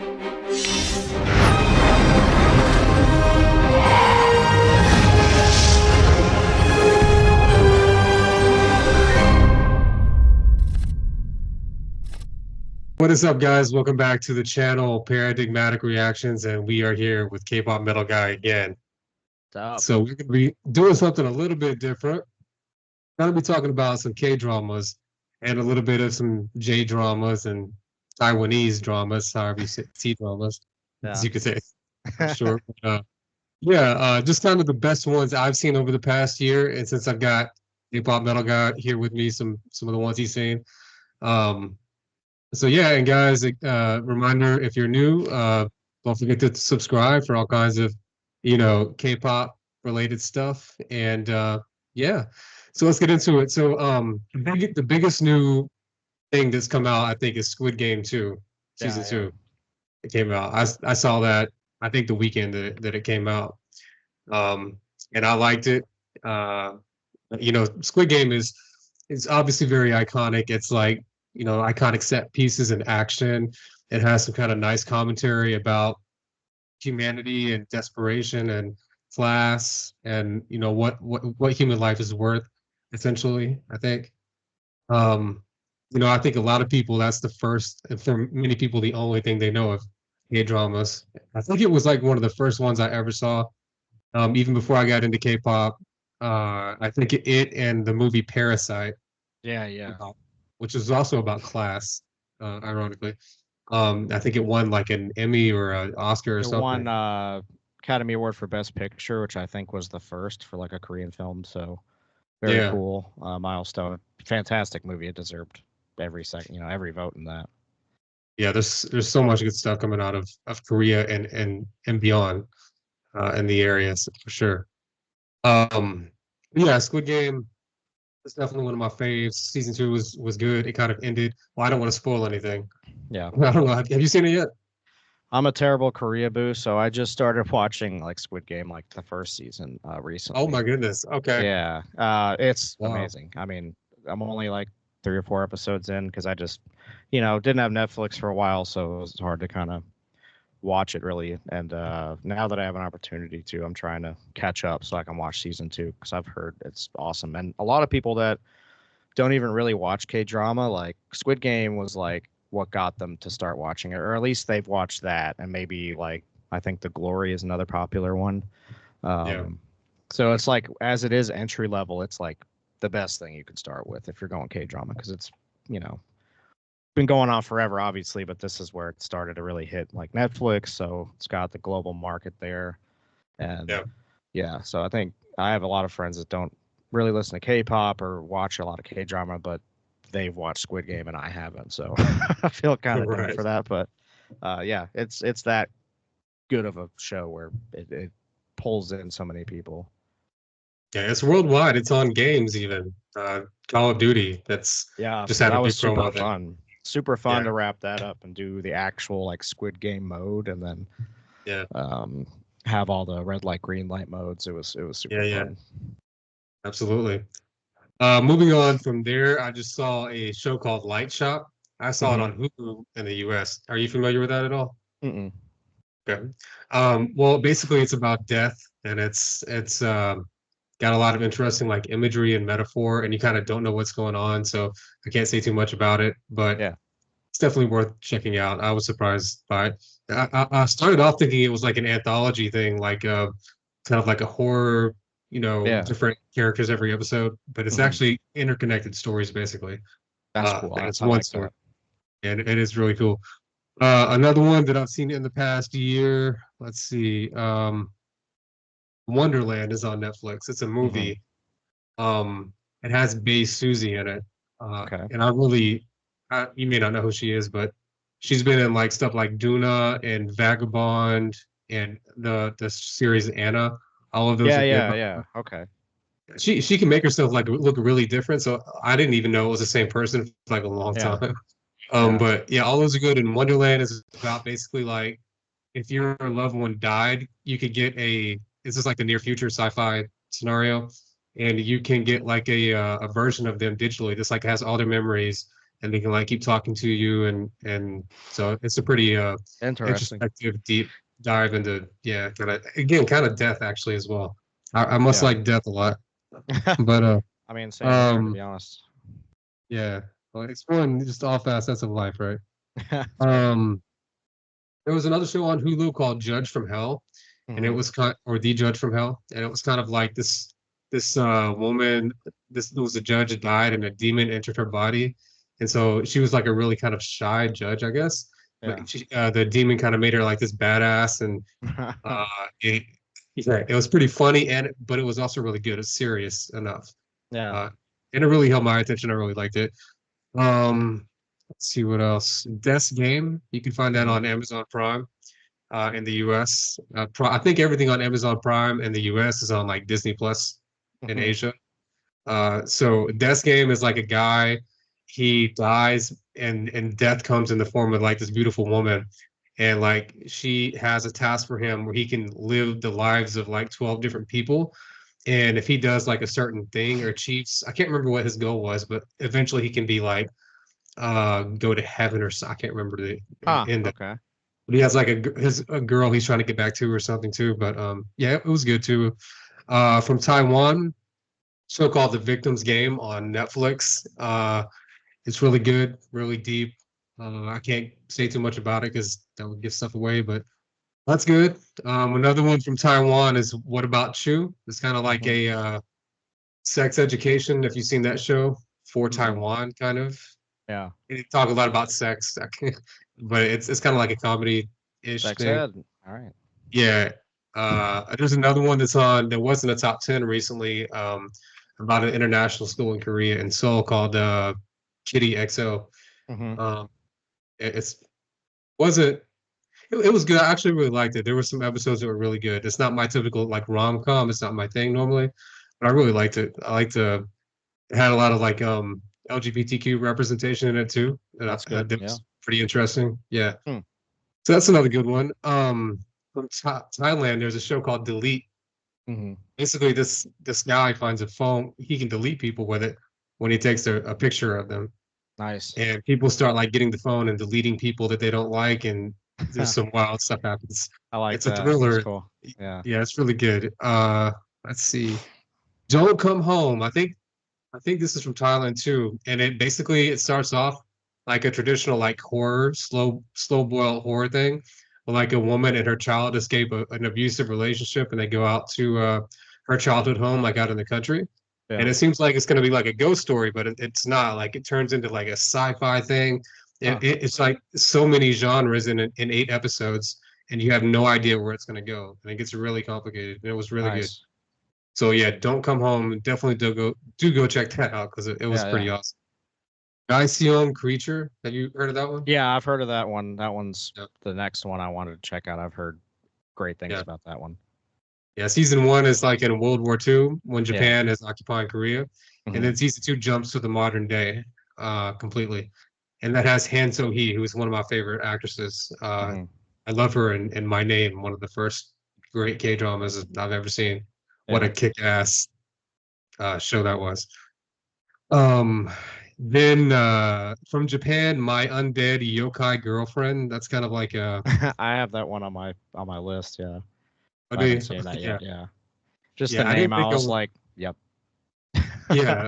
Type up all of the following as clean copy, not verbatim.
What is up, guys? Welcome back to the channel, Paradigmatic Reactions, and we are here with K-pop metal guy again. So we're gonna be doing something a little bit different. Gonna be talking about some K-dramas and a little bit of some J-dramas and Taiwanese dramas, however you say T-dramas, as you could say. Sure. Just kind of the best ones I've seen over the past year, and since I've got K-pop metal guy here with me, some of the ones he's seen. So yeah, and guys, reminder, if you're new, don't forget to subscribe for all kinds of, K-pop related stuff. And yeah, so let's get into it. So the biggest new thing that's come out, I think, is Squid Game 2, season 2. It came out. I saw that, I think, the weekend that it came out. And I liked it. Squid Game is obviously very iconic. It's like, iconic set pieces and action. It has some kind of nice commentary about humanity and desperation and class and what human life is worth, essentially, I think. I think a lot of people, that's the first, and for many people, the only thing they know of K-dramas. I think it was like one of the first ones I ever saw, even before I got into K-pop. I think it and the movie Parasite. Yeah. Which is also about class, ironically. I think it won like an Emmy or an Oscar or something. It won Academy Award for Best Picture, which I think was the first for like a Korean film. So very cool milestone. Fantastic movie. It deserved every second, every vote in that. Yeah, there's so much good stuff coming out of Korea and beyond in the areas for sure. Yeah, Squid Game. It's definitely one of my faves. Season 2 was good. It kind of ended. Well, I don't want to spoil anything. Yeah. I don't know. Have you seen it yet? I'm a terrible Korea boo, so I just started watching like Squid Game, like the first season recently. Oh my goodness. Okay. Yeah. It's amazing. I mean, I'm only like 3 or 4 episodes in because I just, didn't have Netflix for a while, so it was hard to kind of watch it really. And now that I have an opportunity to, I'm trying to catch up so I can watch season 2 because I've heard it's awesome. And a lot of people that don't even really watch K-drama, like Squid Game was like what got them to start watching it, or at least they've watched that. And maybe like, I think The Glory is another popular one. So it's like, as it is entry level, it's like the best thing you could start with if you're going K-drama, because it's, been going on forever, obviously, but this is where it started to really hit like Netflix. So it's got the global market there. And so I think I have a lot of friends that don't really listen to K-pop or watch a lot of K-drama, but they've watched Squid Game and I haven't. So I feel kind of bad for that. But it's that good of a show where it pulls in so many people. Yeah, it's worldwide. It's on games even. Call of Duty. That's just had a big promo. Super fun. Super fun to wrap that up and do the actual like Squid Game mode, and then have all the red light, green light modes. It was super fun. Absolutely. Moving on from there, I just saw a show called Light Shop. I saw it on Hulu in the US. Are you familiar with that at all? Mm-mm. Okay. Well, basically it's about death, and it's got a lot of interesting like imagery and metaphor, and you kind of don't know what's going on, so I can't say too much about it, but it's definitely worth checking out. I was surprised by it. I started off thinking it was like an anthology thing, like kind of like a horror, different characters every episode, but it's actually interconnected stories basically. That's cool. And it's one story, and it is really cool. Another one that I've seen in the past year, let's see, Wonderland is on Netflix. It's a movie. It has Bae Suzy in it. And you may not know who she is, but she's been in like stuff like Duna and Vagabond and the series Anna. All of those. Yeah. Okay. She can make herself like look really different. So I didn't even know it was the same person for like a long time. But yeah, all those are good. And Wonderland is about basically like if your loved one died, you could get this is like the near future sci-fi scenario, and you can get like a version of them digitally. This like has all their memories, and they can like keep talking to you, and so it's a pretty Interesting. introspective, deep dive into kind of death actually as well. I must like death a lot, but I mean, same here, to be honest. Yeah, well, exploring just all facets of life, right? Um, there was another show on Hulu called Judge from Hell, and it was or The Judge from Hell, and it was kind of like this woman. This was a judge that died, and a demon entered her body, and so she was like a really kind of shy judge, I guess. But the demon kind of made her like this badass, and it, it was pretty funny, but it was also really good. It's serious enough. Yeah. And it really held my attention. I really liked it. Let's see what else. Death's Game. You can find that on Amazon Prime in the US. I think everything on Amazon Prime in the US is on like Disney Plus in Asia. So Death's Game is like a guy, he dies and death comes in the form of like this beautiful woman. And like she has a task for him where he can live the lives of like 12 different people. And if he does like a certain thing or achieves, I can't remember what his goal was, but eventually he can be like go to heaven, or I can't remember the end. Okay. But he has like a girl he's trying to get back to or something too. But yeah, it was good too. From Taiwan, show called The Victim's Game on Netflix. It's really good, really deep. I can't say too much about it because that would give stuff away, but that's good. Another one from Taiwan is What About Chu? It's kind of like a sex education, if you've seen that show, for Taiwan, kind of. Yeah. It talk a lot about sex, but it's kind of like a comedy-ish Sex thing. ed. All right. Yeah. There's another one that's on that was in the top 10 recently, about an international school in Korea in Seoul called Kitty XO. It's wasn't it was good. I actually really liked it. There were some episodes that were really good. It's not my typical like rom-com. It's not my thing normally, but I really liked it. I liked it had a lot of like LGBTQ representation in it too. That's good. That was pretty interesting. Yeah. So that's another good one. From Thailand, there's a show called Delete. Basically, this guy finds a phone. He can delete people with it when he takes a picture of them. Nice. And people start like getting the phone and deleting people that they don't like, and there's some wild stuff happens. I like it's a thriller. That's cool. Yeah, it's really good. Let's see. Don't Come Home. I think this is from Thailand too, and it starts off like a traditional like horror, slow boil horror thing, like a woman and her child escape an abusive relationship, and they go out to her childhood home, like out in the country. And it seems like it's going to be like a ghost story, but it's not. Like it turns into like a sci-fi thing. It's like so many genres in 8 episodes, and you have no idea where it's going to go, and it gets really complicated. And it was really good. So yeah, Don't Come Home. Definitely do go check that out because it was pretty awesome. Daeyeon Creature. Have you heard of that one? Yeah, I've heard of that one. That one's the next one I wanted to check out. I've heard great things about that one. Yeah, season 1 is like in World War II when Japan is occupying Korea, and then season 2 jumps to the modern day completely, and that has Han So-hee, who is one of my favorite actresses. I love her in My Name, one of the first great K-dramas I've ever seen. What a kick-ass show that was. Then from Japan, My Undead Yokai Girlfriend. That's kind of like a. I have that one on my list. Yeah. I haven't seen that yet. Yeah. Just the name, I was like, yep. Yeah.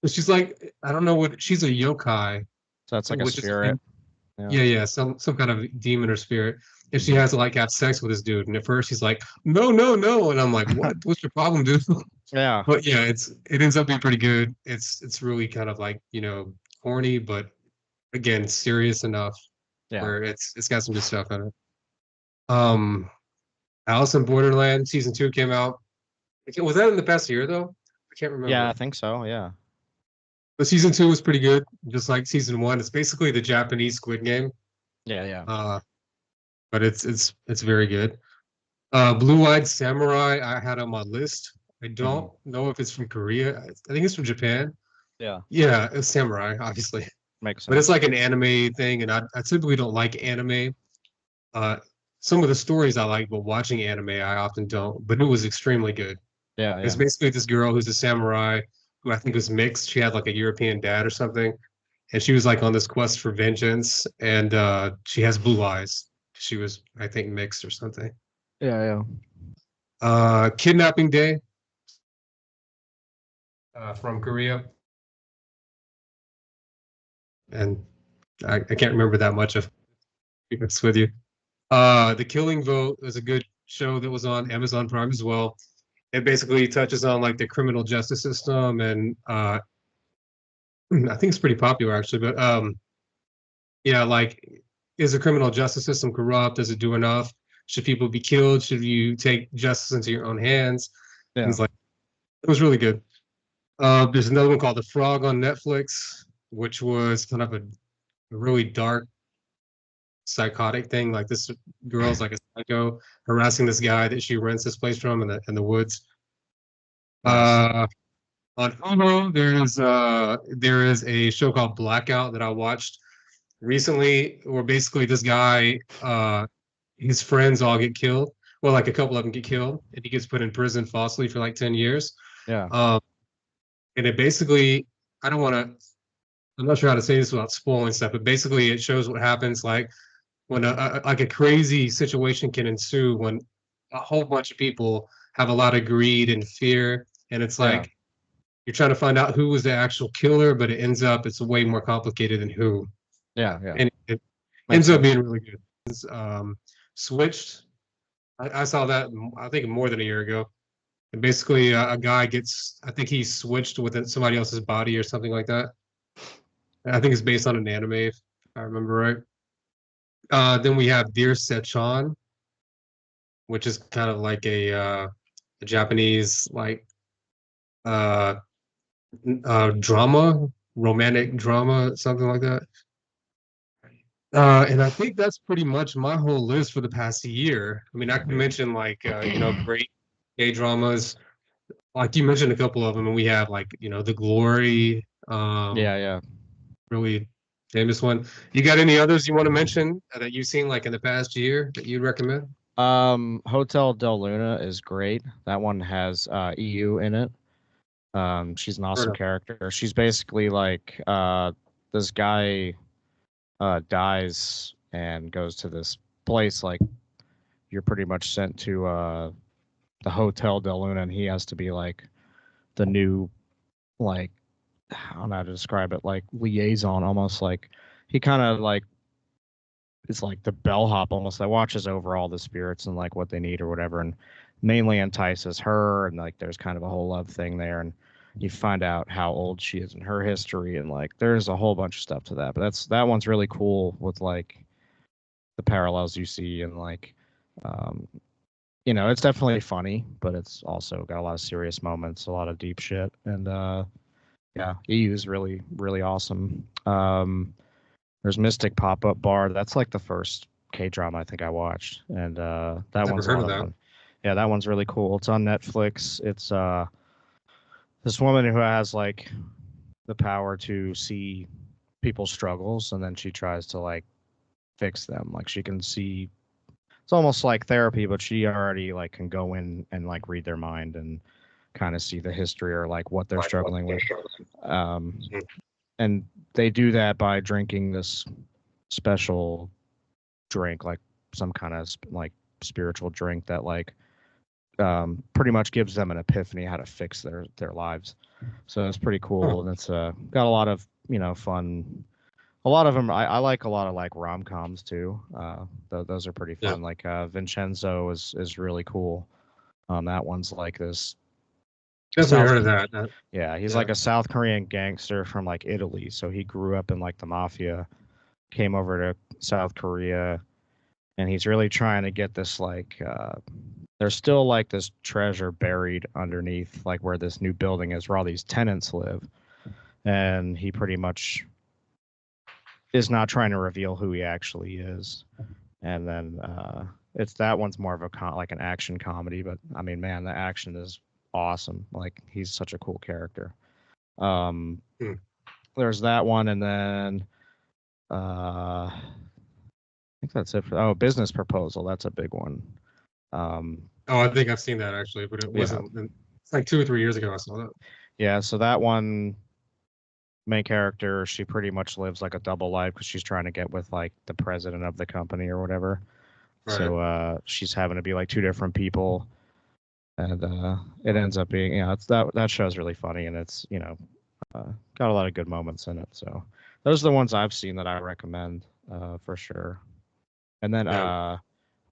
She's like, I don't know what, she's a yokai. So that's like a spirit. Yeah, some kind of demon or spirit. And she has to like have sex with this dude. And at first he's like, no. And I'm like, what? What's your problem, dude? Yeah. But yeah, it ends up being pretty good. It's really kind of like, corny, but again, serious enough where it's got some good stuff in it. Alice in Borderland season 2 came out. Was that in the past year though? I can't remember. Yeah, I think so. Yeah. But season 2 was pretty good, just like season 1. It's basically the Japanese Squid Game. Yeah. But it's very good. Blue-Eyed Samurai, I had on my list. I don't know if it's from Korea. I think it's from Japan. Yeah. Yeah, it's samurai, obviously. Makes sense. But it's like an anime thing, and I typically don't like anime. Some of the stories I like, but watching anime I often don't. But it was extremely good. Yeah. It's basically this girl who's a samurai who I think was mixed. She had like a European dad or something, and she was like on this quest for vengeance, and she has blue eyes. She was, I think, mixed or something. Yeah, yeah. Kidnapping Day from Korea, and I can't remember that much of this with you. The Killing Vote was a good show that was on Amazon Prime as well. It basically touches on like the criminal justice system, and I think it's pretty popular actually. But yeah, like, is the criminal justice system corrupt? Does it do enough? Should people be killed? Should you take justice into your own hands? Yeah. Things like it was really good. There's another one called The Frog on Netflix, which was kind of a really dark, psychotic thing. Like this girl's like a psycho harassing this guy that she rents this place from in the woods. Nice. On Hulu, there is a show called Blackout that I watched recently, where basically this guy, his friends all get killed. Well, like a couple of them get killed, and he gets put in prison falsely for like 10 years. Yeah. And it basically, I don't want to, I'm not sure how to say this without spoiling stuff, but basically it shows what happens like when like a crazy situation can ensue when a whole bunch of people have a lot of greed and fear, and it's like you're trying to find out who was the actual killer, but it ends up it's way more complicated than who. Yeah, yeah. And it ends up being really good. Switched. I saw that I think more than a year ago. And basically, a guy gets, I think he's switched with somebody else's body or something like that. I think it's based on an anime, if I remember right. Then we have Dear Sechan, which is kind of like a Japanese like drama, romantic drama, something like that. And I think that's pretty much my whole list for the past year. I mean, I can mention like great gay dramas. Like you mentioned a couple of them, and we have like The Glory. Yeah. Really famous one. You got any others you want to mention that you've seen like in the past year that you'd recommend? Hotel Del Luna is great. That one has EU in it. She's an awesome character. She's basically like this guy dies and goes to this place. Like you're pretty much sent to the Hotel Del Luna, and he has to be like the new, like, I don't know how to describe it, like liaison, almost like he kind of like it's like the bellhop almost that watches over all the spirits and like what they need or whatever, and mainly entices her, and like there's kind of a whole love thing there, and you find out how old she is in her history, and like there's a whole bunch of stuff to that. But that one's really cool with like the parallels you see, and like it's definitely funny, but it's also got a lot of serious moments, a lot of deep shit, and yeah, EU is really, really awesome. There's Mystic Pop-Up Bar. That's like the first K-drama I think I watched, and that one's a lot of fun. Yeah, that one's really cool. It's on Netflix. It's this woman who has like the power to see people's struggles, and then she tries to like fix them. Like she can see. It's almost like therapy, but she already like can go in and like read their mind and kind of see the history or like what they're struggling with. And they do that by drinking this special drink, like some kind of like spiritual drink that like pretty much gives them an epiphany how to fix their lives. So it's pretty cool, and it's got a lot of fun. A lot of them, I like a lot of like rom-coms too. Those are pretty fun. Yeah. Like Vincenzo is really cool. That one's like this. Definitely heard of that. Yeah, he's like a South Korean gangster from like Italy. So he grew up in like the mafia, came over to South Korea, and he's really trying to get this like there's still like this treasure buried underneath like where this new building is where all these tenants live. And he pretty much is not trying to reveal who he actually is. And then it's that one's more of a like an action comedy, but I mean, man, the action is awesome. Like he's such a cool character. There's that one, and then I think that's it for Business Proposal. That's a big one. I think I've seen that actually, but it wasn't. It's like 2 or 3 years ago I saw that. Yeah, so that one main character, she pretty much lives like a double life because she's trying to get with like the president of the company or whatever. Right. So she's having to be like two different people, and it ends up being it's that show's really funny, and it's got a lot of good moments in it. So those are the ones I've seen that I recommend for sure. And then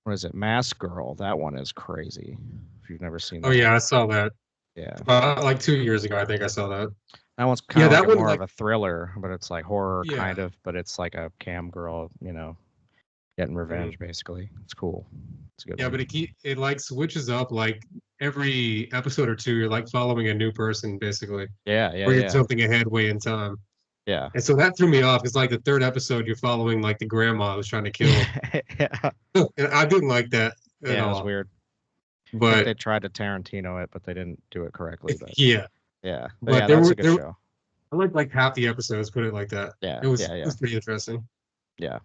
what is it? Mask Girl. That one is crazy. If you've never seen that. Oh yeah, I saw that. Yeah. Like 2 years ago, I think I saw that. That one's kind of more of a thriller, but it's like horror kind of, but it's like a cam girl, getting revenge basically. It's cool. It's a good. Yeah, but it like switches up like every episode or two. You're like following a new person basically. Yeah. Or you're jumping ahead way in time. Yeah. And so that threw me off. It's like the third episode, you're following like the grandma who's trying to kill. Yeah. And I didn't like that. It was weird. But they tried to Tarantino it, but they didn't do it correctly. But yeah. But that's a good show. I like half the episodes, put it like that. Yeah. It was pretty interesting. Yeah.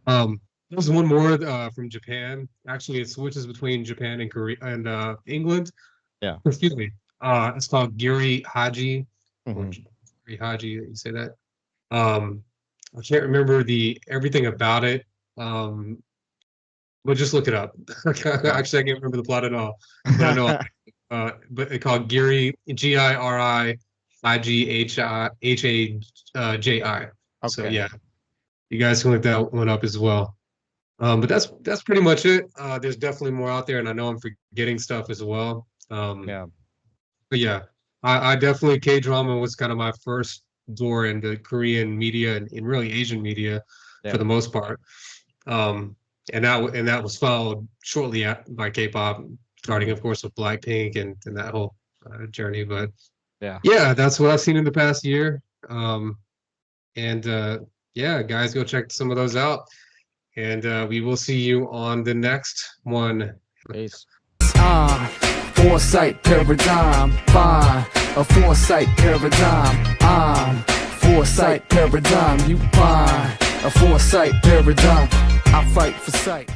There's one more from Japan. Actually, it switches between Japan and Korea and England. Yeah. Excuse me. It's called Giri Haji. Mm-hmm. Giri Haji, you say that? I can't remember everything about it. But just look it up. Actually, I can't remember the plot at all. But I know. But it's called Giri, Giri Haji. Okay. So yeah, you guys can look that one up as well. But that's pretty much it. There's definitely more out there, and I know I'm forgetting stuff as well. But yeah, I definitely K-drama was kind of my first door into Korean media and really Asian media for the most part. And that was followed shortly by K-pop, starting of course with Blackpink and that whole journey. But yeah, that's what I've seen in the past year. Yeah, guys, go check some of those out. And we will see you on the next one. Peace. Foresight paradigm, fine. A foresight paradigm. Foresight paradigm, you fine. A foresight paradigm. I fight for sight.